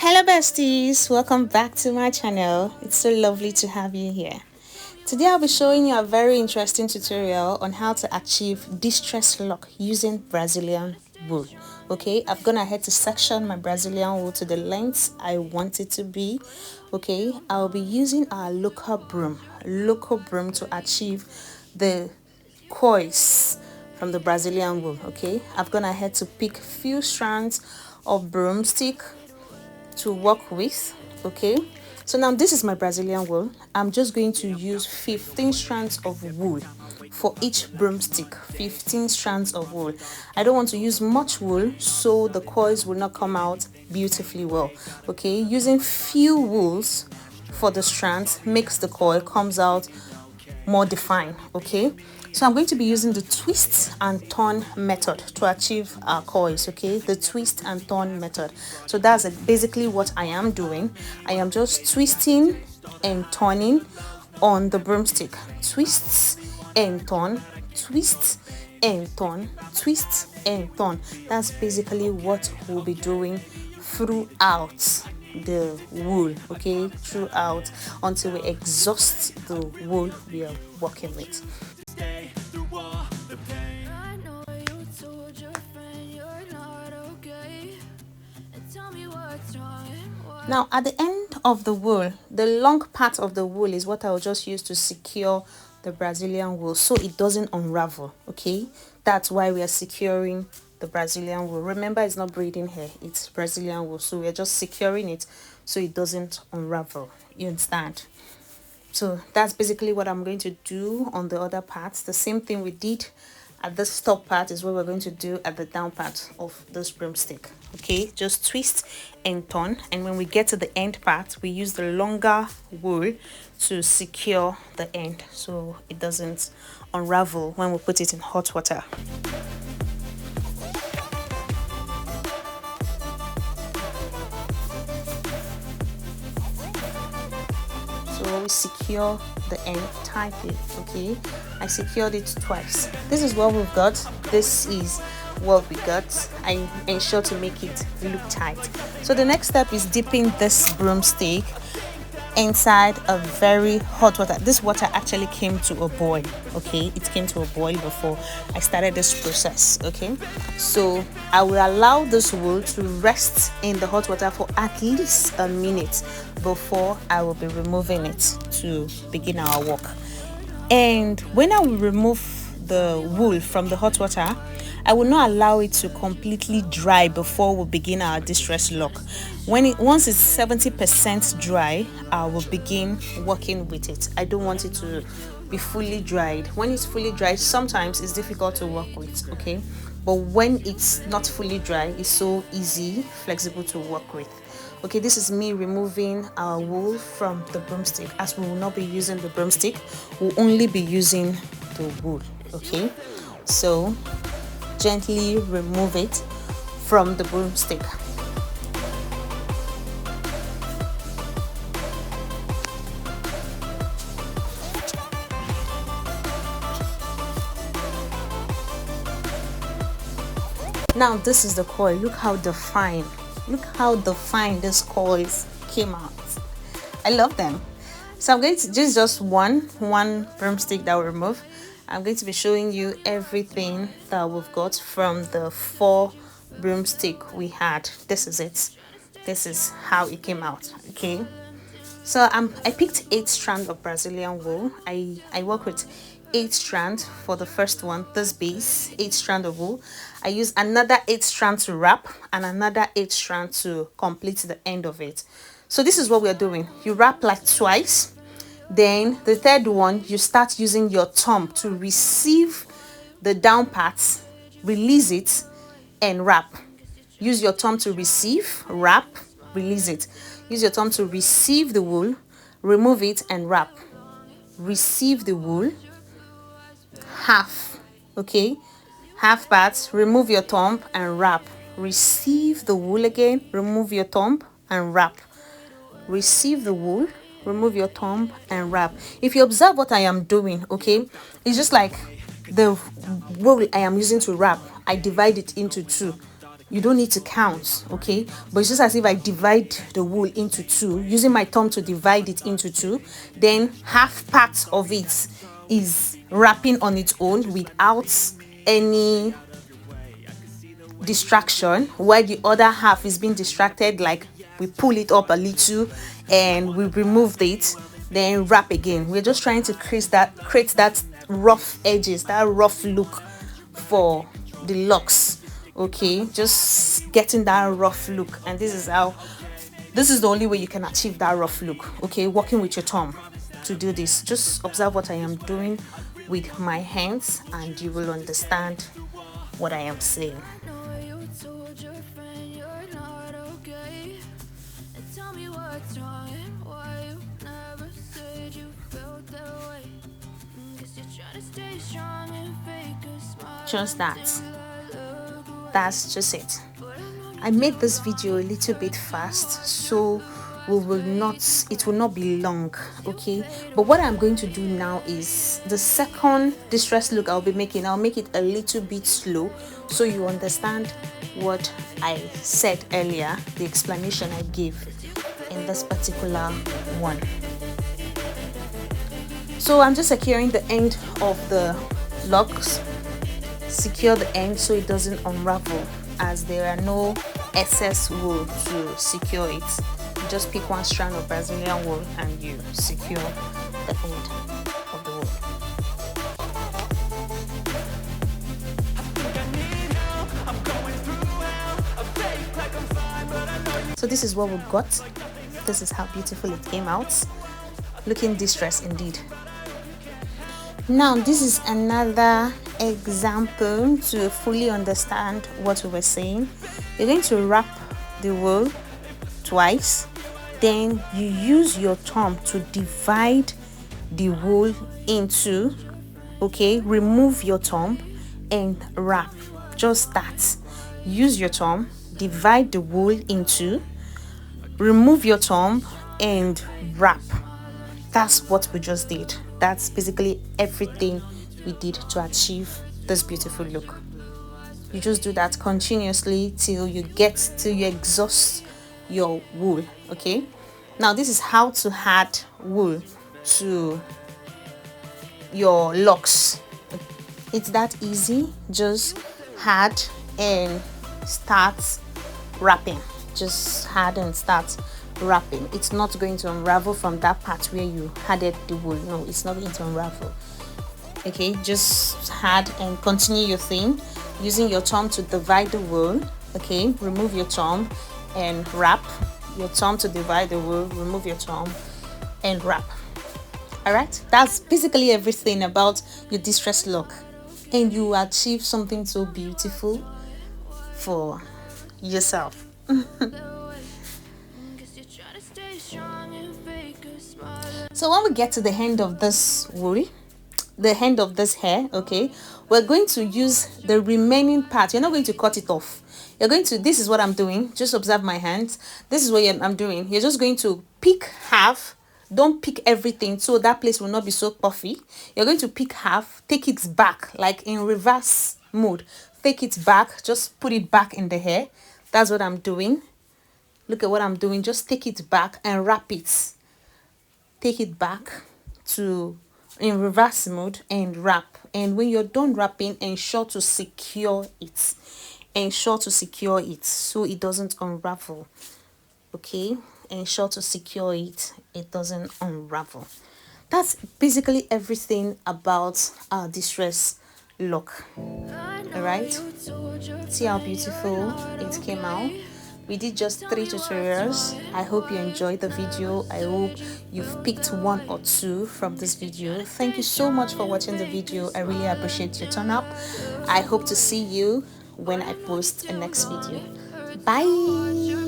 Hello besties, welcome back to my channel. It's so lovely to have you here. Today I'll be showing you a very interesting tutorial on how to achieve distress lock using Brazilian wool. Okay, I've gone ahead to section my Brazilian wool to the length I want it to be. Okay, I'll be using our local broom to achieve the coils from the Brazilian wool. Okay, I've gone ahead to pick few strands of broomstick to work with. Okay, so now this is my Brazilian wool. I'm just going to use 15 strands of wool for each broomstick. 15 strands of wool. I don't want to use much wool so the coils will not come out beautifully well. Okay, using few wools for the strands makes the coil comes out more defined. Okay, so I'm going to be using the twist and turn method to achieve our coils. Okay, the twist and turn method. So that's basically what I am doing. I am just twisting and turning on the broomstick. Twists and turn, twist and turn, twist and turn. That's basically what we'll be doing throughout the wool. Okay, throughout until we exhaust the wool we are working with. Now at the end of the wool, the long part of the wool is what I'll just use to secure the Brazilian wool so it doesn't unravel. Okay, that's why we are securing the Brazilian wool. Remember, it's not braiding hair, it's Brazilian wool, so we're just securing it so it doesn't unravel. You understand? So that's basically what I'm going to do on the other parts. The same thing we did at this top part is what we're going to do at the down part of this broomstick. Okay, just twist and turn, and when we get to the end part we use the longer wool to secure the end so it doesn't unravel when we put it in hot water. So we secure the end tightly. Okay, I secured it twice. This is what we've got. This is what we got. I ensure to make it look tight. So the next step is dipping this broomstick inside a very hot water. This water actually came to a boil. Okay, it came to a boil before I started this process. Okay, so I will allow this wool to rest in the hot water for at least a minute before I will be removing it to begin our work. And when I will remove the wool from the hot water, I will not allow it to completely dry before we begin our distress lock. Once it's 70% dry, I will begin working with it. I don't want it to be fully dried. When it's fully dried, sometimes it's difficult to work with. Okay, but when it's not fully dry, it's so easy, flexible to work with. Okay, this is me removing our wool from the broomstick. As we will not be using the broomstick, we'll only be using the wool. Okay, so gently remove it from the broomstick. Now this is the coil. Look how defined this coils came out. I love them. So I'm going to just one broomstick that will remove. I'm going to be showing you everything that we've got from the 4 broomstick we had. This is it. This is how it came out. Okay, so I picked 8 strands of Brazilian wool. I work with 8 strands for the first one, this base, 8 strand of wool. I use another 8 strand to wrap and another 8 strand to complete the end of it. So this is what we're doing. You wrap like twice, then the third one you start using your thumb to receive the down parts, release it and wrap. Use your thumb to receive, wrap, release it. Use your thumb to receive the wool, remove it and wrap. Receive the wool, half. Okay, half parts, remove your thumb and wrap. Receive the wool again, remove your thumb and wrap. Receive the wool, remove your thumb and wrap. If you observe what I am doing, okay, it's just like the wool I am using to wrap, I divide it into 2. You don't need to count, okay? But it's just as if I divide the wool into two, using my thumb to divide it into two, then half part of it is wrapping on its own without any distraction, while the other half is being distracted, like we pull it up a little and we removed it, then wrap again. We're just trying to create that rough edges, that rough look for the locks, okay? Just getting that rough look. And this is the only way you can achieve that rough look, okay? Working with your thumb to do this. Just observe what I am doing with my hands and you will understand what I am saying. Just that's just it. I made this video a little bit fast, so it will not be long, okay? But what I'm going to do now is the second distress look I'll make it a little bit slow, so you understand what I said earlier, the explanation I gave in this particular one. So I'm just securing the end of the locks. Secure the end so it doesn't unravel, as there are no excess wool to secure it. You just pick one strand of Brazilian wool and you secure the end of the wool. So this is what we got. This is how beautiful it came out. Looking distressed indeed. Now this is another example to fully understand what we were saying. You're going to wrap the wool twice, then you use your thumb to divide the wool into, okay? Remove your thumb and wrap. Just that. Use your thumb, divide the wool into, remove your thumb and wrap. That's what we just did. That's basically everything we did to achieve this beautiful look. You just do that continuously till you exhaust your wool, okay? Now this is how to add wool to your locks. It's that easy. Just add and start wrapping. Just add and start wrapping. It's not going to unravel from that part where you added the wool. No, it's not going to unravel. Okay, just add and continue your thing using your thumb to divide the wool. Okay, remove your thumb and wrap. Your thumb to divide the wool, remove your thumb and wrap. All right, that's basically everything about your distress look, and you achieve something so beautiful for yourself. So when we get to the end of this wool, the end of this hair, okay, we're going to use the remaining part. You're not going to cut it off. You're going to, this is what I'm doing. Just observe my hands. This is what I'm doing. You're just going to pick half. Don't pick everything, so that place will not be so puffy. You're going to pick half, take it back, like in reverse mode. Take it back, just put it back in the hair. That's what I'm doing. Look at what I'm doing. Just take it back and wrap it. Take it back to in reverse mode and wrap. And when you're done wrapping, ensure to secure it. Ensure to secure it so it doesn't unravel. Okay, ensure to secure it. It doesn't unravel. That's basically everything about our distress look. All right, see how beautiful it came out. We did just 3 tutorials. I hope you enjoyed the video. I hope you've picked 1 or 2 from this video. Thank you so much for watching the video. I really appreciate your turn up. I hope to see you when I post a next video. Bye.